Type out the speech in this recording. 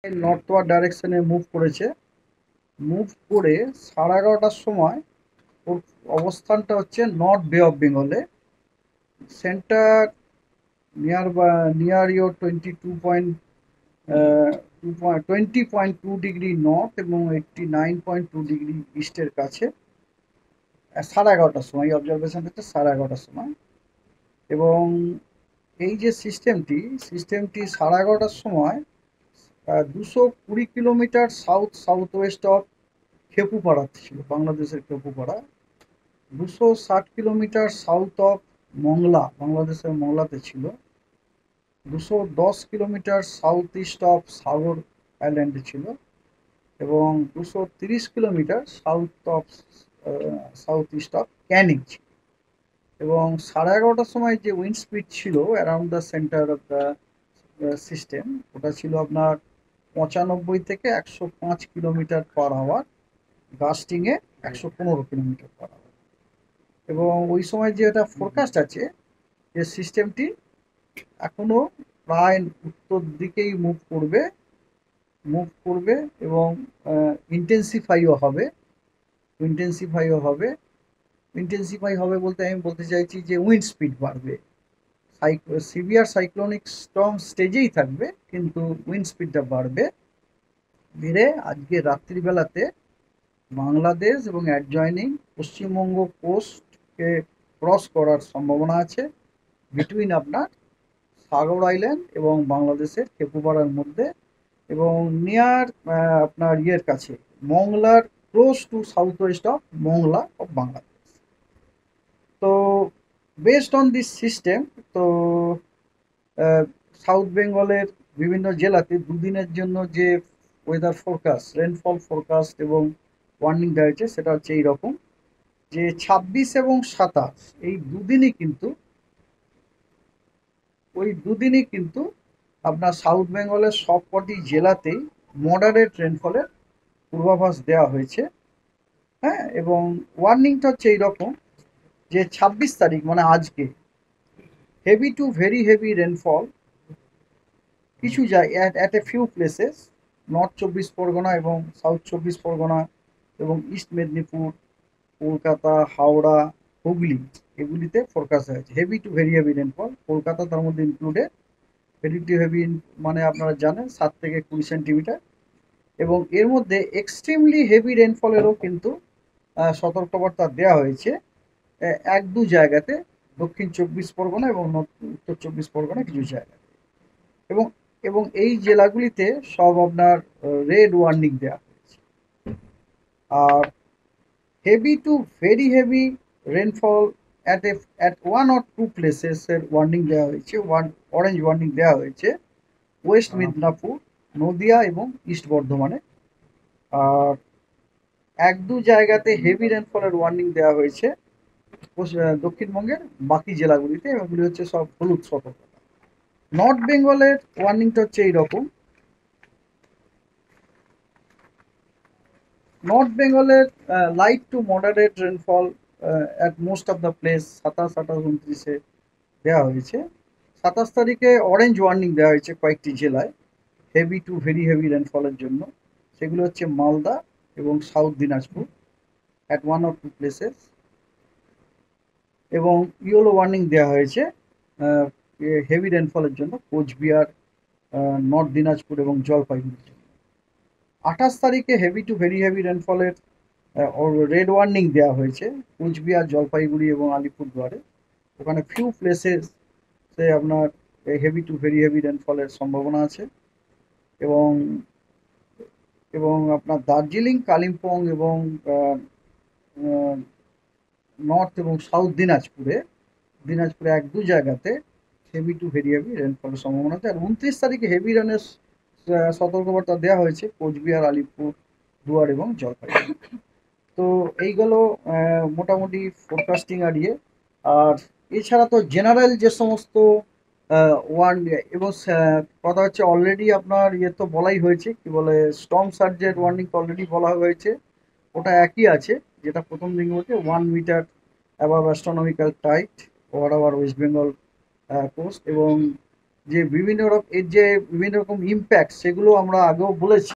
নর্থওয়ার্ড ডাইরেকশনে মুভ করেছে। মুভ করে 11:30টার সময় ওর অবস্থানটা হচ্ছে নর্থ বে অফ বেঙ্গলে। সেন্টার নিয়ার ইয়োর 20.2 নর্থ এবং 89.2 ইস্টের কাছে। 11:30টার সময় অবজারভেশন হচ্ছে 11:30টার সময়। এবং এই যে সিস্টেমটি 11:30টার সময় 220 kilometre south south west of খেপুপাড়াতে ছিল, বাংলাদেশের Khepupara. 260 kilometre south of Mongla, বাংলাদেশের মংলাতে ছিল। 210 kilometre south east of Sagar আইল্যান্ডে ছিল। এবং 230 kilometre south east of Canning ছিল। এবং 11:30টার সময় যে উইন্ড স্পিড ছিল around the centre of the system, ওটা ছিল আপনার 95 থেকে 105 কিলোমিটার পার আওয়ার, গাস্টিংয়ে 115 কিলোমিটার পার আওয়ার। এবং ওই সময় যে এটা ফোরকাস্ট আছে যে সিস্টেমটি এখনো প্রায় উত্তর দিকেই মুভ করবে এবং ইন্টেন্সিফাইও হবে। ইন্টেন্সিফাই হবে বলতে আমি বলতে চাইছি যে উইন্ড স্পিড বাড়বে। সিভিয়ার সাইক্লোনিক স্টর্ম স্টেজেই থাকবে, কিন্তু উইন্ড স্পিডটা বাড়বে। বেড়ে আজকে রাত্রিবেলাতে বাংলাদেশ এবং অ্যাডজয়নিং পশ্চিমবঙ্গ কোস্টকে ক্রস করার সম্ভাবনা আছে, বিটুইন আপনার সাগর আইল্যান্ড এবং বাংলাদেশের খেপুপাড়ার মধ্যে, এবং নিয়ার আপনার ইয়ের কাছে, মংলার close to south west of Mongla of Bangladesh. তো বেসড অন দিস সিস্টেম, তো সাউথ বেঙ্গলের বিভিন্ন জেলাতে দুদিনের জন্য যে ওয়েদার ফোরকাস্ট, রেনফল ফোরকাস্ট এবং ওয়ার্নিং দেওয়া হয়েছে সেটা হচ্ছে এইরকম যে 26 এবং 27 ওই দুদিনই কিন্তু আপনার সাউথ বেঙ্গলের সবকটি জেলাতেই মডারেট রেনফলের পূর্বাভাস দেওয়া হয়েছে। হ্যাঁ, এবং ওয়ার্নিংটা হচ্ছে এইরকম যে 26 তারিখ মানে আজকে heavy to very heavy rainfall কিছু জায়গায় at a few places, north 24 Pargana এবং সাউথ 24 পরগনা এবং ইস্ট মেদিনীপুর, কলকাতা, হাওড়া, হুগলি, এগুলিতে ফোরকাস্ট হয়েছে heavy to very heavy rainfall. Kolkata তার মধ্যে ইনক্লুডেড। ভেরি টু হেভি মানে আপনারা জানেন 7 থেকে 20 সেন্টিমিটার। এবং এর মধ্যে এক্সট্রিমলি হেভি রেনফলেরও কিন্তু সতর্কবার্তা দেওয়া হয়েছে এক দু জায়গাতে, দক্ষিণ 24 পরগনা এবং উত্তর 24 পরগনা কিছু জায়গায়। এবং এবং এই জেলাগুলিতে সব আপনার রেড ওয়ার্নিং দেওয়া হয়েছে। আর heavy to very heavy rainfall at one or two places এর ওয়ার্নিং দেওয়া হয়েছে, অরেঞ্জ ওয়ার্নিং দেওয়া হয়েছে ওয়েস্ট মিদনাপুর, নদিয়া এবং ইস্ট বর্ধমানে। আর এক দু জায়গাতে হেভি রেনফলের ওয়ার্নিং দেওয়া হয়েছে দক্ষিণবঙ্গের বাকি জেলাগুলিতে, এগুলি হচ্ছে সব হলুদ সতর্কতা। নর্থ বেঙ্গলের ওয়ার্নিংটা হচ্ছে এইরকম। নর্থ বেঙ্গলের light to moderate rainfall at most of the place 27, 28, 29-এ দেওয়া হয়েছে। 27 তারিখে অরেঞ্জ ওয়ার্নিং দেওয়া হয়েছে কয়েকটি জেলায় হেভি টু ভেরি হেভি রেনফলের জন্য। সেগুলো হচ্ছে মালদা এবং south Dinajpur at one or two places. এবং ইয়েলো ওয়ার্নিং দেওয়া হয়েছে হেভি রেনফলের জন্য কোচবিহার, নর্থ দিনাজপুর এবং জলপাইগুড়ির জন্য। 28 তারিখে হেভি টু ভেরি হেভি রেনফলের রেড ওয়ার্নিং দেওয়া হয়েছে কোচবিহার, জলপাইগুড়ি এবং আলিপুরদুয়ারে। ওখানে ফিউ প্লেসেস আপনার হেভি টু ভেরি হেভি রেনফলের সম্ভাবনা আছে। এবং এবং আপনার দার্জিলিং, কালিম্পং এবং নর্থ এবং সাউথ দিনাজপুরে এক দু জায়গাতে হেভি টু ভেরি হেভি রেনফলের সম্ভাবনা আছে। আর 29 তারিখে হেভি রেনের সতর্কবার্তা দেওয়া হয়েছে কোচবিহার, আলিপুর দুয়ার এবং জলপাইগুড়ি। তো এইগুলো মোটামুটি ফোরকাস্টিং আর ইয়ে। আর এছাড়া তো জেনারেল যে সমস্ত ওয়ান এবং কথা হচ্ছে অলরেডি আপনার ইয়ে তো বলাই হয়েছে, কি বলে, স্টর্ম সার্জের ওয়ার্নিং তো অলরেডি বলা হয়েছে। ওটা একই আছে যেটা প্রথম দিন বলছে 1 metre above astronomical tide over our West Bengal coast. এবং যে এর যে বিভিন্ন রকম ইম্প্যাক্ট সেগুলো আমরা আগেও বলেছি।